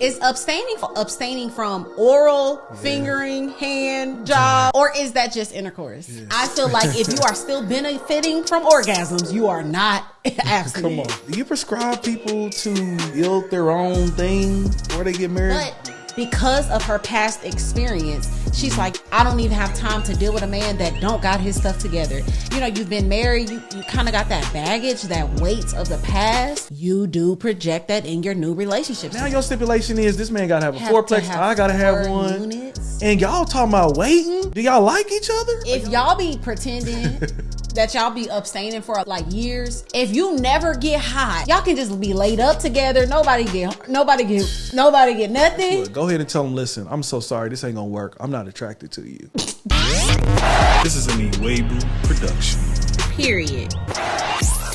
is abstaining from oral, fingering, hand job, or is that just intercourse? Yeah. I feel like if you are still benefiting from orgasms, you are not abstinent. Come on. Do you prescribe people to build their own thing before they get married? But because of her past experience, she's like, I don't even have time to deal with a man that don't got his stuff together. You know, you've been married, you kind of got that baggage, that weight of the past. You do project that in your new relationship. Now your stipulation is this man gotta have a fourplex, I gotta have one. Units. And y'all talking about waiting? Do y'all like each other? If y'all be pretending that y'all be abstaining for like years, if you never get hot, y'all can just be laid up together. Nobody get nothing. Look, go ahead and tell them, listen, I'm so sorry, this ain't gonna work. I'm not attracted to you. This is an Iwegbus production. Period.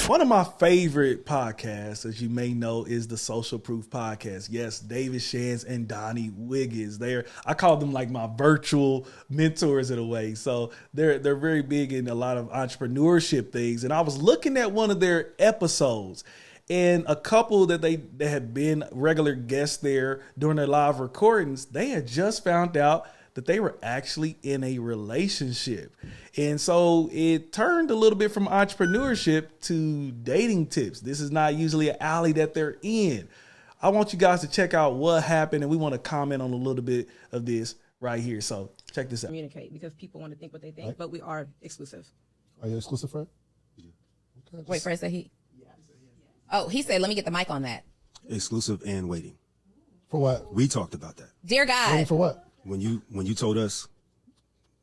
One of my favorite podcasts, as you may know, is the Social Proof Podcast. Yes, David Shands and Donni Wiggins. I call them like my virtual mentors in a way. So they're very big in a lot of entrepreneurship things. And I was looking at one of their episodes, and a couple that had been regular guests there during their live recordings, they had just found out that they were actually in a relationship. And so it turned a little bit from entrepreneurship to dating tips. This is not usually an alley that they're in. I want you guys to check out what happened, and we want to comment on a little bit of this right here. So check this out. Communicate, because people want to think what they think, but we are exclusive. Are you exclusive, Fred? Okay, wait, Fred said he. Oh, he said, let me get the mic on that. Exclusive and waiting. For what? We talked about that. Dear God. Waiting for what? When you told us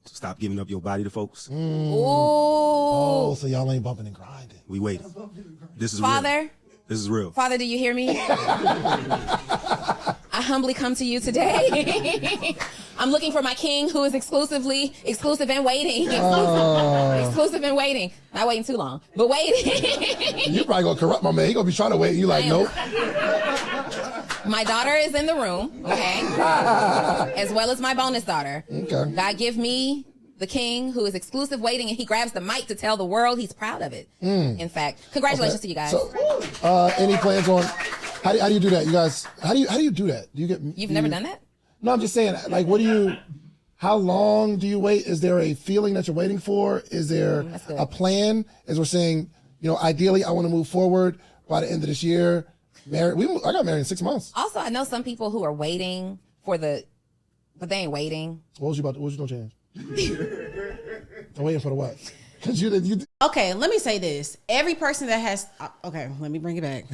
to stop giving up your body to folks. Ooh. Oh, so y'all ain't bumping and grinding. We waiting. This is Father. Real. This is real. Father, do you hear me? I humbly come to you today. I'm looking for my king who is exclusive and waiting. Exclusive and waiting. Not waiting too long, but waiting. You probably gonna corrupt my man. He gonna be trying to wait. You like, nope. My daughter is in the room, okay? As well as my bonus daughter. Okay. God give me the king who is exclusive waiting, and he grabs the mic to tell the world he's proud of it. In fact, congratulations to you guys. So, any plans on how do you do that? You guys, how do you do that? You've never done that? No, I'm just saying, like, how long do you wait? Is there a feeling that you're waiting for? Is there a plan? As we're saying, ideally I want to move forward by the end of this year. I got married in 6 months. Also, I know some people who are waiting but they ain't waiting. What was you gonna change? I'm waiting for the what? Okay, let me say this. Every person that has, okay, let me bring it back.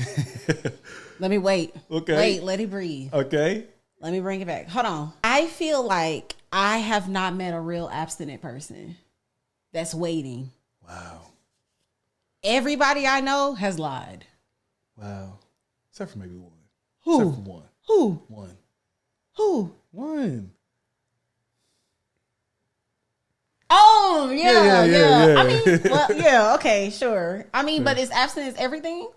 Let me wait. Okay. Wait, let it breathe. Okay. Let me bring it back. Hold on. I feel like I have not met a real abstinent person that's waiting. Wow. Everybody I know has lied. Wow. Except for maybe one. Who? Except for one. Who? One. Who? One. Oh, yeah. Yeah. I mean, well, yeah, okay, sure. I mean, but is abstinence everything?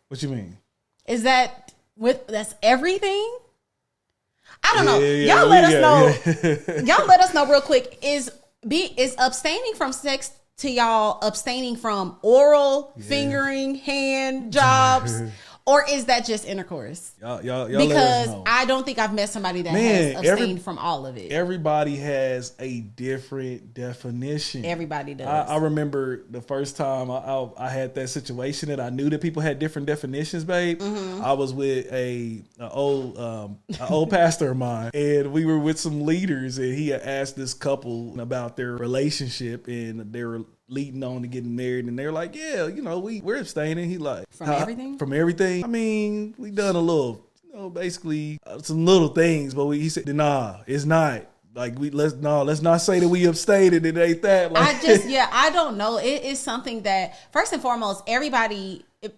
What you mean? Is that's everything? I don't know. Yeah, y'all let us know. Y'all let us know real quick. Is abstaining from sex to y'all abstaining from oral, fingering, hand jobs? Or is that just intercourse? Y'all because let us know. I don't think I've met somebody that has abstained from all of it. Everybody has a different definition. Everybody does. I remember the first time I had that situation that I knew that people had different definitions, babe. Mm-hmm. I was with an old pastor of mine, and we were with some leaders, and he had asked this couple about their relationship, and they were leading on to getting married, and they're like, yeah, we're abstaining. He like, from everything? From everything? I mean, we done a little, basically some little things, but he said, nah, it's not. Like, let's not say that we abstained and it ain't that. Like, I don't know. It is something that, first and foremost,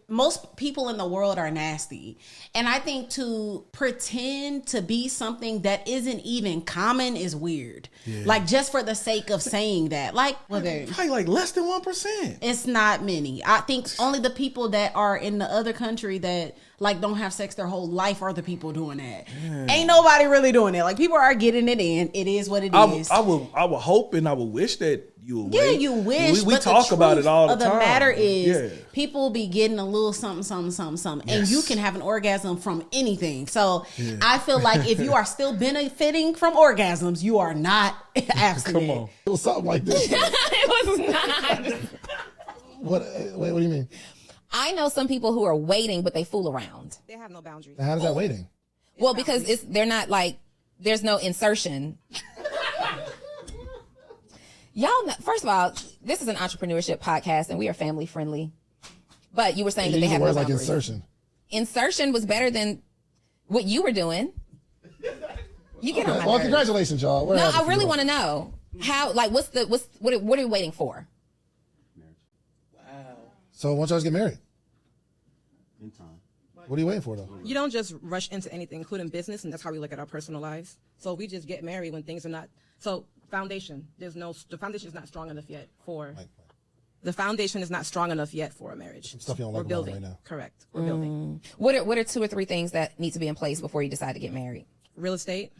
most people in the world are nasty. And I think to pretend to be something that isn't even common is weird. Yeah. Like, just for the sake of saying that. Like, probably like less than 1%. It's not many. I think only the people that are in the other country that like don't have sex their whole life are the people doing that. Yeah. Ain't nobody really doing it. Like, people are getting it in. It is what it is. I would hope and I would wish that you would Yeah, wait. you wish. We but talk about it all the time. The matter is, people be getting a little something, and you can have an orgasm from anything. So I feel like if you are still benefiting from orgasms, you are not abstinent. Come on. It was something like this. It was not. What do you mean? I know some people who are waiting, but they fool around. They have no boundaries. How is that waiting? Well, because they're not like, there's no insertion. Y'all, first of all, this is an entrepreneurship podcast and we are family friendly. But you were saying that they have no like boundaries. insertion. Insertion was better than what you were doing. You get on my Well, nerves. congratulations, y'all. No, I really want to know how. Like, what are you waiting for? So, once y'all get married, In time. what are you waiting for, though? You don't just rush into anything, including business, and that's how we look at our personal lives. So we just get married when things are not. So foundation, the foundation is not strong enough yet for. The foundation is not strong enough yet for a marriage. Some stuff you don't We're like about it building. right now. Correct. We're building. What are 2 or 3 things that need to be in place before you decide to get married? Real estate.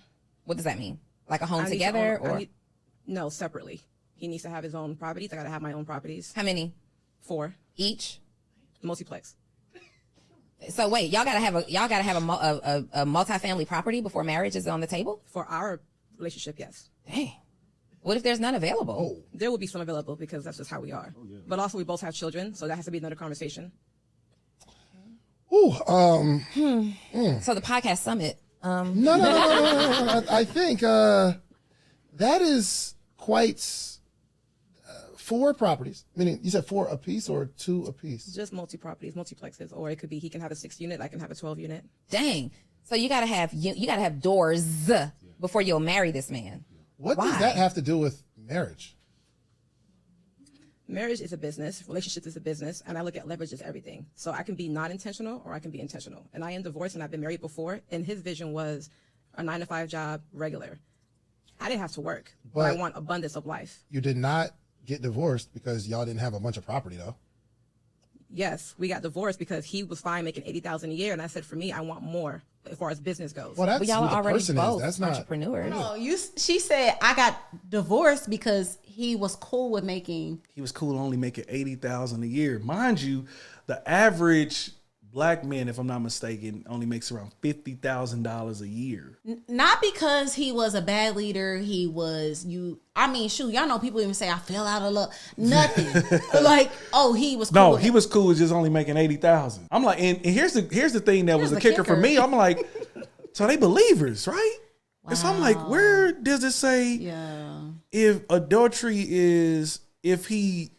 What does that mean? Like a home I need to together, own- I or need- no, separately. He needs to have his own properties. I got to have my own properties. how many 4 each? multiplex. So wait, y'all gotta have a multi-family property before marriage is on the table? For our relationship, yes. Dang. What if there's none available? Oh, There will be some available because that's just how we are. But also, we both have children, so that has to be another conversation. ooh, So the podcast summit. no. I think that is quite 4 properties. Meaning, you said 4 apiece or 2 apiece? Just multi-properties, multiplexes, or it could be he can have a 6-unit, I can have a 12-unit. Dang. So you gotta have doors before you'll marry this man. What Why? does that have to do with marriage? Marriage is a business, relationships is a business, and I look at leverage as everything. So I can be non-intentional or I can be intentional. And I am divorced and I've been married before, and his vision was a 9-to-5 job, regular. I didn't have to work, but I But- want abundance of life. You did not get divorced because y'all didn't have a bunch of property, though. Yes, we got divorced because he was fine making $80,000 a year, and I said, for me, I want more as far as business goes. Well, that's But y'all who are the already person both is. That's not. entrepreneurs. No, she said I got divorced because he was cool with making. He was cool only making $80,000 a year. Mind you, the average black man, if I'm not mistaken, only makes around $50,000 a year. Not because he was a bad leader. He was shoot, y'all know people even say I fell out of love. Nothing. Like, oh, he was cool. No, with he was cool with just only making 80,000. I'm like, and here's the thing that was Here's the the kicker for kicker. me. I'm like, so they believers, right? And so I'm like, where does it say Yeah. if adultery is if he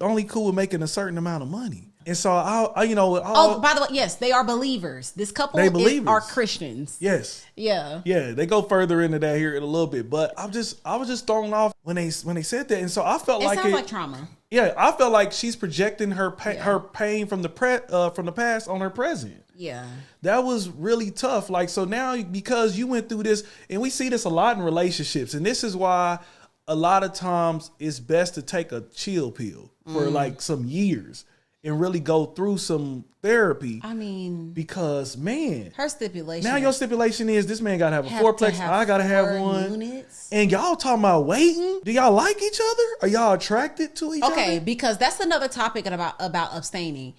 only cool with making a certain amount of money? And so Oh, by the way, yes, they are believers. This couple They believers. are Christians. yes. Yeah. Yeah, they go further into that here in a little bit, but I was just thrown off when they said that, and so I felt It like sounds like trauma. Yeah, I felt like she's projecting her pain from the past on her present. Yeah. That was really tough. Like, so now because you went through this, and we see this a lot in relationships, and this is why a lot of times it's best to take a chill pill for like some years and really go through some therapy. I mean, because man, her stipulation. now your stipulation is this man gotta have a have fourplex. to have I gotta have 4 one. units. And y'all talking about waiting? Do y'all like each other? Are y'all attracted to each Okay, other? because that's another topic about abstaining.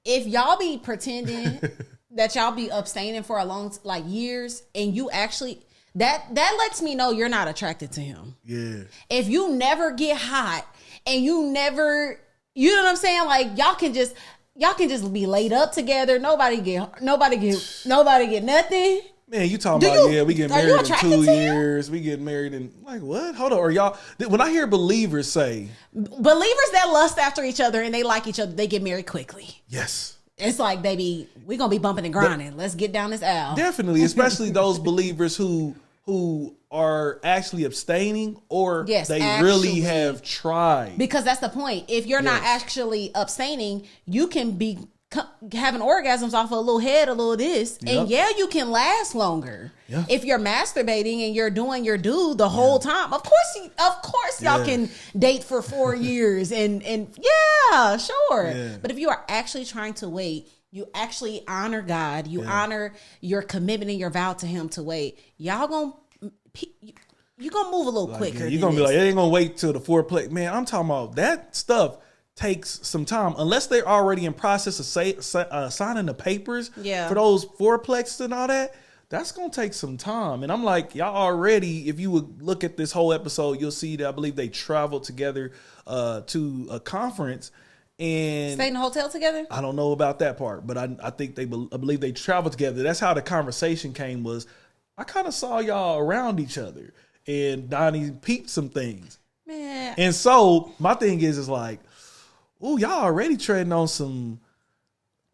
If y'all be pretending that y'all be abstaining for a long years, and you actually that lets me know you're not attracted to him. Yeah. If you never get hot and you never, you know what I'm saying? Like y'all can just be laid up together. Nobody get nothing. Man, you talking about, we get are you married in attracted 2 to him? years. We get married in, like, what? Hold on. Are y'all, when I hear believers say, Believers that lust after each other and they like each other, they get married quickly. yes, It's like, baby, we're going to be bumping and grinding. Let's get down this aisle. definitely, especially those believers who are actually abstaining or Yes, they actually. really have tried. Because that's the point. If you're not actually abstaining, you can be having orgasms off of a little head, a little this, and you can last longer. Yeah. If you're masturbating and you're doing your do the whole time, of course y'all can date for 4 years and yeah, sure. Yeah. But if you are actually trying to wait, you actually honor God, you honor your commitment and your vow to him to wait. Y'all you're going to move a little quicker. You're going to be like, it ain't going to wait till the foreplay. Man, I'm talking about that stuff takes some time. Unless they're already in process of signing the papers for those fourplexes and all that, that's going to take some time. And I'm like, y'all already, if you would look at this whole episode, you'll see that I believe they traveled together to a conference. And stay in a hotel together? I don't know about that part, but I think I believe they traveled together. That's how the conversation came, was I kind of saw y'all around each other, and Donni peeped some things. Man. And so my thing is like, ooh, y'all already treading on some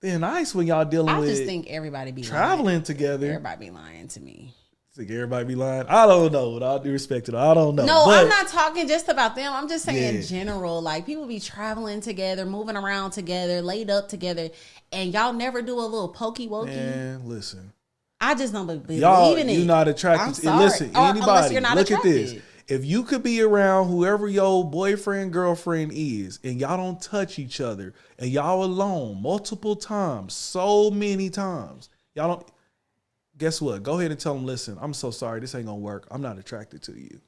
thin ice when y'all dealing with. I just think everybody be traveling lying. Together. Everybody be lying to me. Think everybody be lying? I don't know. With all due respect to them, I don't know. No, but I'm not talking just about them. I'm just saying in general. Like, people be traveling together, moving around together, laid up together, and y'all never do a little pokey wokey. Man, listen. I just don't believe y'all, in it. You're not attracted. I'm to sorry. Listen, anybody, you're not look attracted. At this. If you could be around whoever your boyfriend, girlfriend is, and y'all don't touch each other, and y'all alone multiple times, so many times, y'all don't. Guess what? Go ahead and tell them, listen, I'm so sorry, this ain't gonna work. I'm not attracted to you.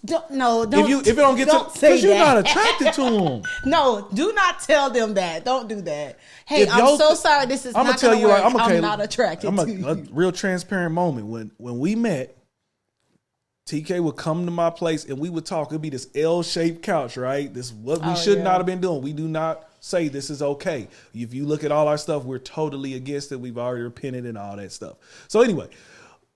Don't. If it don't get to, because you're not attracted to them. No, do not tell them that. Don't do that. Hey, I'm so sorry. This is not gonna tell you. Work. I'm not attracted to you. A real transparent moment when we met. TK would come to my place and we would talk. It'd be this L-shaped couch, right? This is what we should not have been doing. We do not say this is okay. If you look at all our stuff, we're totally against it. We've already repented and all that stuff. So anyway,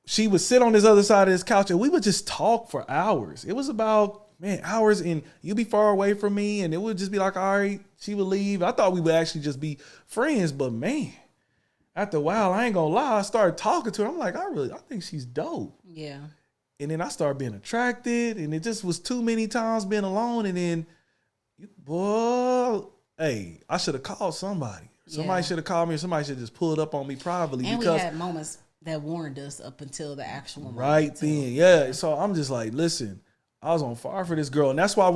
she would sit on this other side of this couch and we would just talk for hours. It was about, hours, and you'd be far away from me and it would just be like, all right, she would leave. I thought we would actually just be friends, but man, after a while, I ain't gonna lie, I started talking to her. I'm like, I think she's dope. Yeah. And then I started being attracted, and it just was too many times being alone. And then, I should have called somebody. Somebody should have called me, or somebody should just pull it up on me privately. And because we had moments that warned us up until the actual moment. Right then, yeah. So I'm just like, listen, I was on fire for this girl, and that's why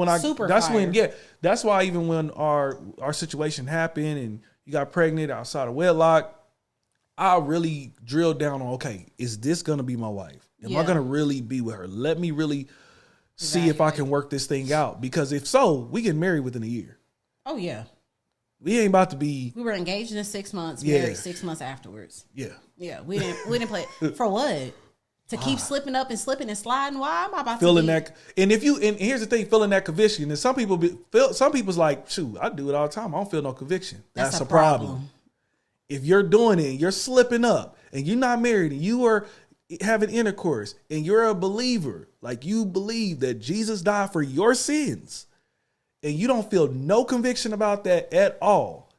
that's why even when our situation happened and you got pregnant outside of wedlock, I really drilled down on, okay, is this gonna be my wife? Am I going to really be with her? Let me really see if I can work this thing out. Because if so, we get married within a year. Oh, yeah. We ain't about to be. We were engaged in 6 months, married 6 months afterwards. Yeah. Yeah. We didn't play. For what? To keep slipping up and slipping and sliding? Why am I about feeling to that? And here's the thing, feeling that conviction. And some people's like, shoot, I do it all the time. I don't feel no conviction. That's a problem. If you're doing it, you're slipping up, and you're not married, and you are having intercourse, and you're a believer, like you believe that Jesus died for your sins, and you don't feel no conviction about that at all,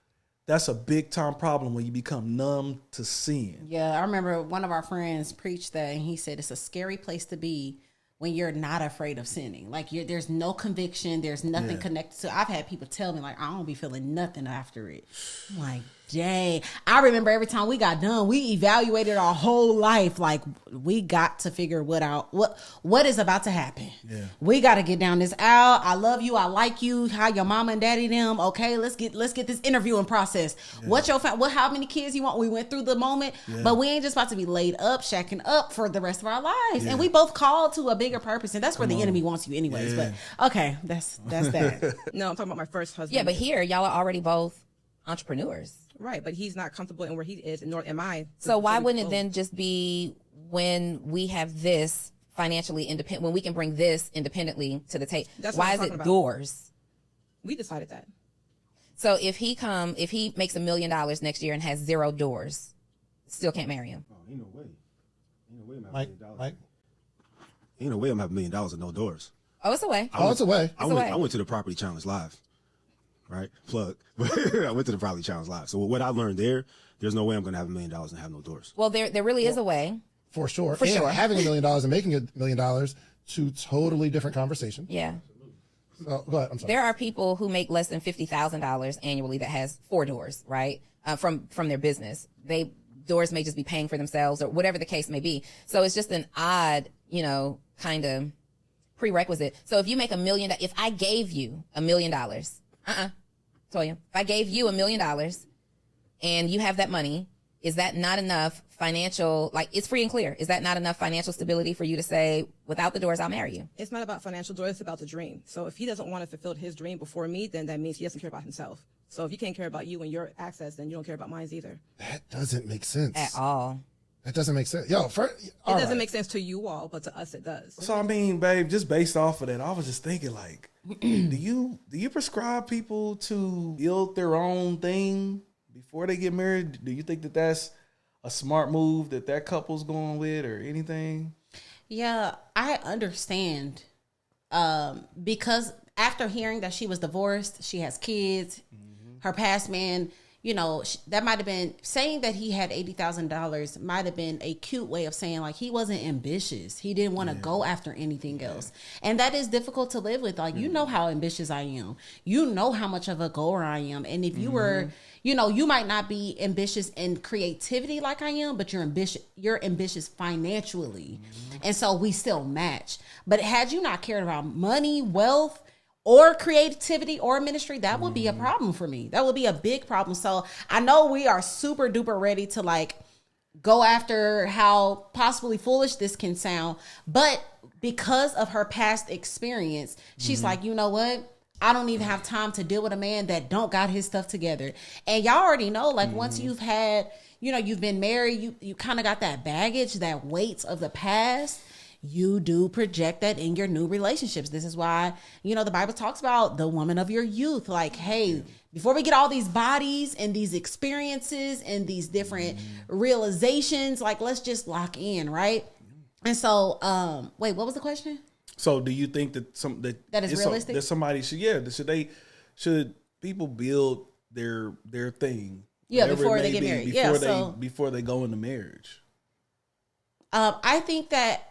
that's a big time problem when you become numb to sin. Yeah, I remember one of our friends preached that, and he said it's a scary place to be when you're not afraid of sinning. Like, there's no conviction, there's nothing connected to. I've had people tell me, like, I don't be feeling nothing after it. I'm like, dang. I remember every time we got done, we evaluated our whole life. Like, we got to figure what is about to happen. Yeah. We got to get down this aisle. I love you. I like you. How your mama and daddy them. Okay, let's get this interviewing process. Yeah. How many kids you want? We went through the moment, but we ain't just about to be laid up, shacking up for the rest of our lives. Yeah. And we both called to a bigger purpose, and that's where the enemy wants you anyways. Yeah. But okay, that's that. No, I'm talking about my first husband. Yeah, but here y'all are already both entrepreneurs. Right, but he's not comfortable in where he is, nor am I. So why wouldn't it then just be when we have this financially independent, when we can bring this independently to the table? Why is it doors? We decided that. So if he makes $1 million next year and has 0 doors, still can't marry him. Oh, ain't no way. Mike. Ain't no way I'm having $1 million and no doors. Oh, it's a way. It's a way. I went to the Property Challenge Live. Right? Plug. I went to the Property Challenge Live. So what I learned there's no way I'm going to have $1 million and have no doors. Well, there really is a way. For sure. Having $1 million and making $1 million, 2 totally different conversations. Yeah. So, go ahead. I'm sorry. There are people who make less than $50,000 annually that has 4 doors, right? From their business. Doors may just be paying for themselves or whatever the case may be. So it's just an odd, kind of prerequisite. So if you make $1 million, if I gave you $1 million, Toya, if I gave you $1 million and you have that money, is that not enough financial, like it's free and clear. Is that not enough financial stability for you to say, without the doors, I'll marry you? It's not about financial joy, it's about the dream. So if he doesn't want to fulfill his dream before me, then that means he doesn't care about himself. So if you can't care about you and your access, then you don't care about mine either. That doesn't make sense. At all. That doesn't make sense. Yo, it doesn't make sense to you all, but to us it does. So I mean, babe, just based off of that, I was just thinking, like, do you prescribe people to build their own thing before they get married? Do you think that that's a smart move that couple's going with, or anything? Yeah, I understand. Because after hearing that she was divorced, she has kids, her past man, you know, that might have been saying that he had $80,000 might have been a cute way of saying like he wasn't ambitious. He didn't want to go after anything else. And that is difficult to live with. Like, you know how ambitious I am. You know how much of a goer I am. And if you were, you know, you might not be ambitious in creativity like I am, but you're ambitious financially. And so we still match. But had you not cared about money, wealth, or creativity or ministry, that would be a problem for me. That would be a big problem. So I know we are super duper ready to like go after how possibly foolish this can sound. But because of her past experience, she's like, you know what? I don't even have time to deal with a man that don't got his stuff together. And y'all already know, like once you've had, you know, you've been married, you kind of got that baggage, that weight of the past. You do project that in your new relationships. This is why, you know, the Bible talks about the woman of your youth. Like, hey, before we get all these bodies and these experiences and these different realizations, like, let's just lock in, right? And so, wait, what was the question? So, do you think that that is realistic? That somebody should people build their thing? Yeah, before they get married. Before they go into marriage. I think that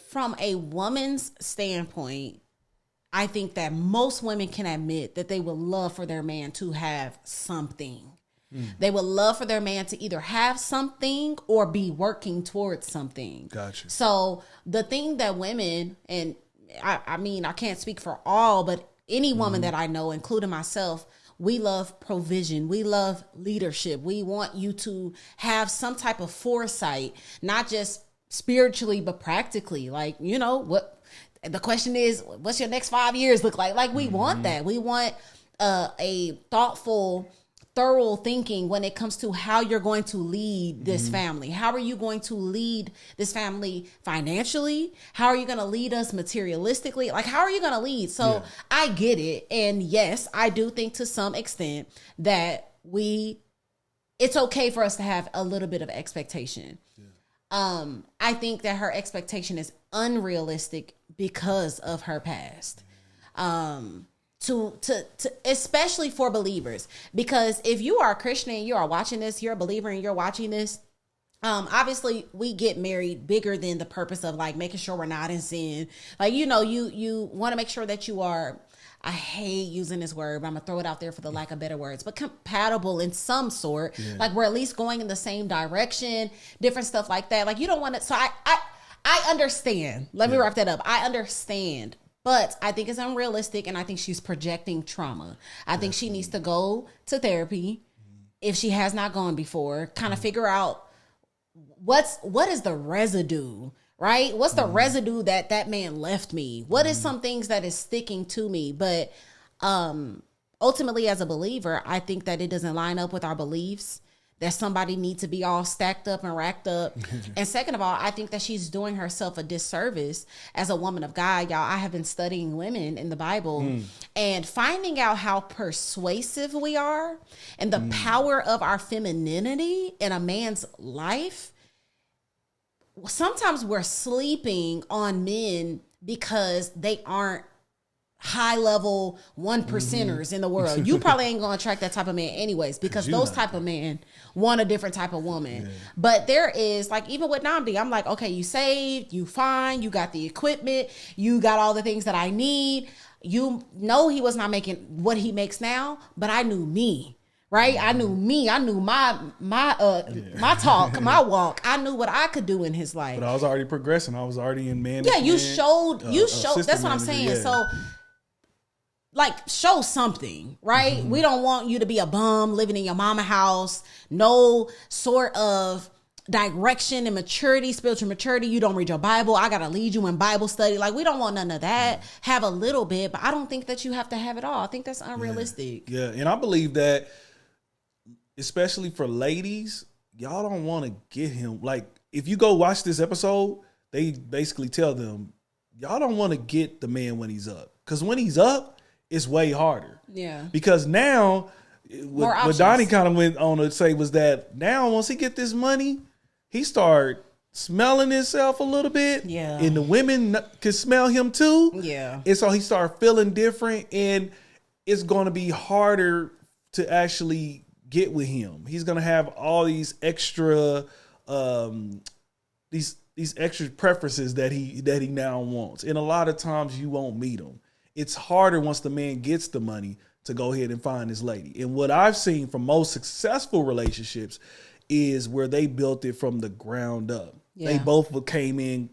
from a woman's standpoint, I think that most women can admit that they would love for their man to have something. They would love for their man to either have something or be working towards something. Gotcha. So the thing that women, and I mean, I can't speak for all, but any woman that I know, including myself, we love provision. We love leadership. We want you to have some type of foresight, not just spiritually, but practically. Like, you know, what the question is, what's your next 5 years look like? Like, we want that. We want a thoughtful, thorough thinking when it comes to how you're going to lead this family. How are you going to lead this family financially? How are you going to lead us materialistically? Like, how are you going to lead? So I get it. And yes, I do think to some extent that it's okay for us to have a little bit of expectation. I think that her expectation is unrealistic because of her past. To especially for believers, because if you are a Christian and you are watching this, you're a believer and you're watching this, obviously we get married bigger than the purpose of like making sure we're not in sin. Like, you know, you want to make sure that you are, I hate using this word, but I'm gonna throw it out there for the lack of better words, but compatible in some sort. Like, we're at least going in the same direction, different stuff like that. Like, you don't want to, so I understand. Let me wrap that up. I understand. But I think it's unrealistic, and I think she's projecting trauma. I think she needs to go to therapy if she has not gone before, kind of figure out what is the residue, right? What's the residue that man left me? What is some things that is sticking to me? But ultimately, as a believer, I think that it doesn't line up with our beliefs, that somebody needs to be all stacked up and racked up. And second of all, I think that she's doing herself a disservice as a woman of God. Y'all, I have been studying women in the Bible and finding out how persuasive we are and the power of our femininity in a man's life. Sometimes we're sleeping on men because they aren't high level 1%ers in the world. You probably ain't gonna attract that type of man anyways, because those type of men want a different type of woman. But there is, like, even with Namdi, I'm like, okay, you saved, you fine, you got the equipment, you got all the things that I need. You know, he was not making what he makes now, but I knew me. Right? I knew me. I knew my talk, my walk. I knew what I could do in his life. But I was already progressing. I was already in management. Yeah, you showed. That's what I'm saying. Yeah. So, like, show something, right? We don't want you to be a bum living in your mama house. No sort of direction and maturity, spiritual maturity. You don't read your Bible. I got to lead you in Bible study. Like, we don't want none of that. Have a little bit, but I don't think that you have to have it all. I think that's unrealistic. Yeah. And I believe that, especially for ladies, y'all don't want to get him. Like, if you go watch this episode, they basically tell them, y'all don't want to get the man when he's up. Because when he's up, it's way harder. Yeah. Because now, what Donni kind of went on to say was that now once he get this money, he start smelling himself a little bit. Yeah. And the women can smell him too. Yeah. And so he start feeling different, and it's going to be harder to actually get with him. He's going to have all these extra these extra preferences that he now wants. And a lot of times you won't meet them. It's harder once the man gets the money to go ahead and find his lady. And what I've seen from most successful relationships is where they built it from the ground up. Yeah. They both came in,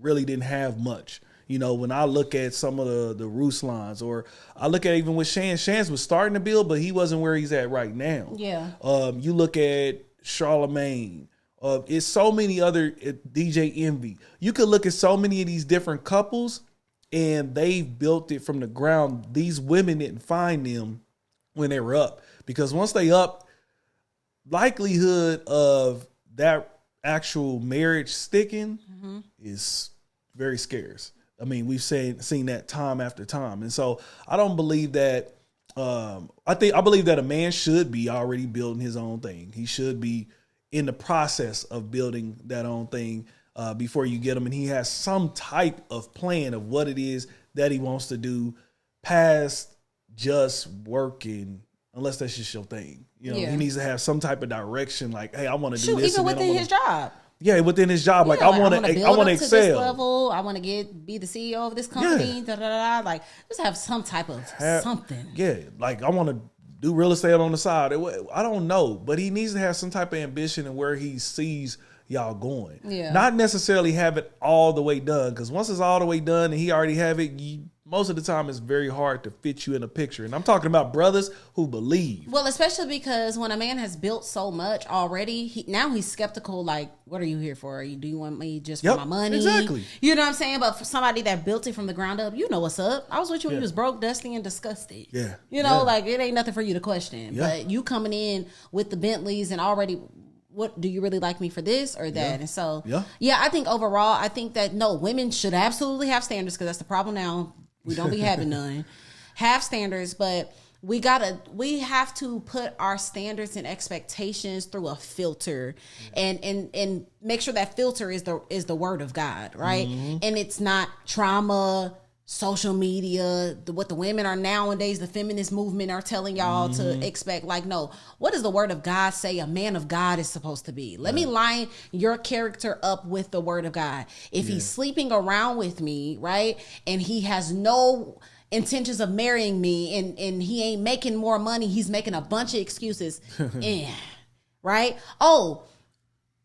really didn't have much. You know, when I look at some of the Ruslans, or I look at even with Shands was starting to build, but he wasn't where he's at right now. Yeah. You look at Charlemagne. It's so many other DJ Envy. You could look at so many of these different couples, and they've built it from the ground. These women didn't find them when they were up, because once they up, likelihood of that actual marriage sticking is very scarce. I mean, we've seen that time after time. And so I don't believe that. I believe that a man should be already building his own thing. He should be in the process of building that own thing before you get him. And he has some type of plan of what it is that he wants to do past just working, unless that's just your thing. You know, he needs to have some type of direction. Like, hey, I want to do this. Even within his job. Yeah, within his job. Like, I want to excel. To this level. I want to be the CEO of this company. Yeah. Like, just have some type of something. Yeah, like I want to do real estate on the side. I don't know, but he needs to have some type of ambition and where he sees y'all going. Yeah. Not necessarily have it all the way done, because once it's all the way done and he already have it, most of the time it's very hard to fit you in a picture. And I'm talking about brothers who believe. Well, especially because when a man has built so much already, now he's skeptical. Like, what are you here for? Do you want me just for my money? Exactly. You know what I'm saying? But for somebody that built it from the ground up, you know what's up. I was with you when you was broke, dusty, and disgusted. Yeah. You know, like, it ain't nothing for you to question. Yeah. But you coming in with the Bentleys and already, what do you really like me for this or that? Yeah. And so, I think overall, I think that women should absolutely have standards, because that's the problem now. We don't be having none. Have standards, but we have to put our standards and expectations through a filter, and make sure that filter is the word of God, right? Mm-hmm. And it's not trauma, social media, what the women are nowadays, the feminist movement are telling y'all to expect. Like, no, what does the word of God say a man of God is supposed to be? Let me line your character up with the word of God. If he's sleeping around with me, right, and he has no intentions of marrying me, and he ain't making more money, he's making a bunch of excuses, right?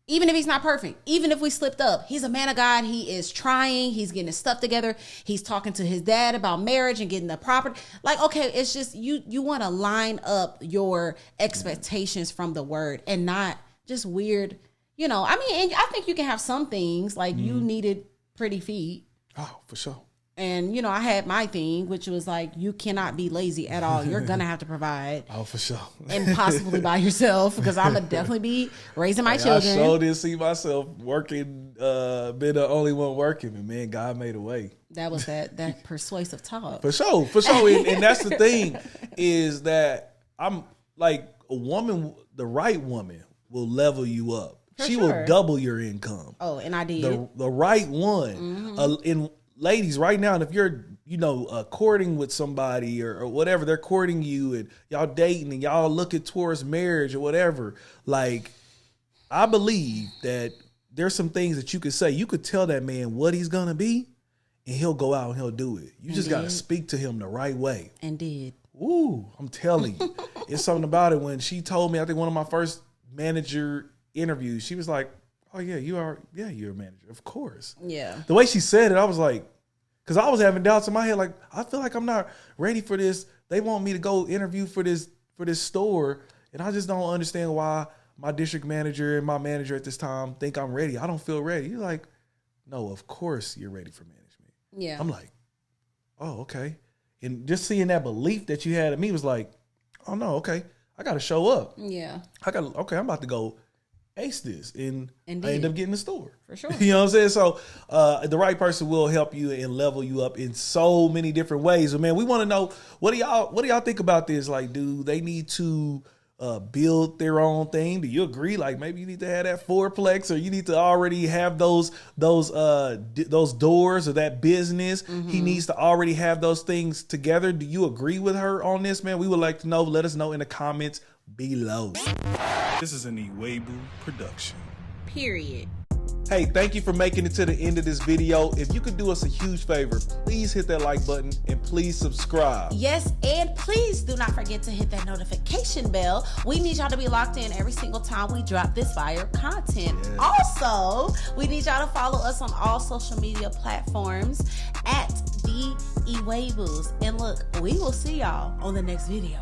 Even if he's not perfect, even if we slipped up, he's a man of God. He is trying. He's getting his stuff together. He's talking to his dad about marriage and getting the property. Like, okay, it's just you want to line up your expectations from the word, and not just weird. You know, I mean, and I think you can have some things like you needed pretty feet. Oh, for sure. And, I had my thing, which was like, you cannot be lazy at all. You're going to have to provide. Oh, for sure. And possibly by yourself, because I'm going to definitely be raising my children. I sure didn't see myself working, being the only one working. And man, God made a way. That was that persuasive talk. For sure. And that's the thing, is that I'm like, a woman, the right woman will level you up. She will double your income. Oh, and I did. The right one. Ladies, right now, and if you're, courting with somebody or whatever, they're courting you and y'all dating and y'all looking towards marriage or whatever, like, I believe that there's some things that you could say. You could tell that man what he's going to be, and he'll go out and he'll do it. You just got to speak to him the right way. And did. Ooh, I'm telling you. It's something about it. When she told me, I think one of my first manager interviews, she was like, oh, you're a manager. Of course. Yeah. The way she said it, I was like, because I was having doubts in my head, like, I feel like I'm not ready for this. They want me to go interview for this store, and I just don't understand why my district manager and my manager at this time think I'm ready. I don't feel ready. He's like, no, of course you're ready for management. Yeah. I'm like, oh, okay. And just seeing that belief that you had in me was like, oh no, okay, I got to show up. Yeah. I'm about to go ace this, and I Indeed. end up getting the store. For sure. You know what I'm saying? So the right person will help you and level you up in so many different ways. But man, we want to know, what do y'all think about this? Like, do they need to build their own thing? Do you agree? Like, maybe you need to have that fourplex, or you need to already have those doors or that business. He needs to already have those things together. Do you agree with her on this, man? We would like to know. Let us know in the comments below. This is an Iwegbus production. Period. Hey, thank you for making it to the end of this video. If you could do us a huge favor, please hit that like button and please subscribe. Yes, and please do not forget to hit that notification bell. We need y'all to be locked in every single time we drop this fire content. Yes. Also, we need y'all to follow us on all social media platforms at the Iwegbus. And look, we will see y'all on the next video.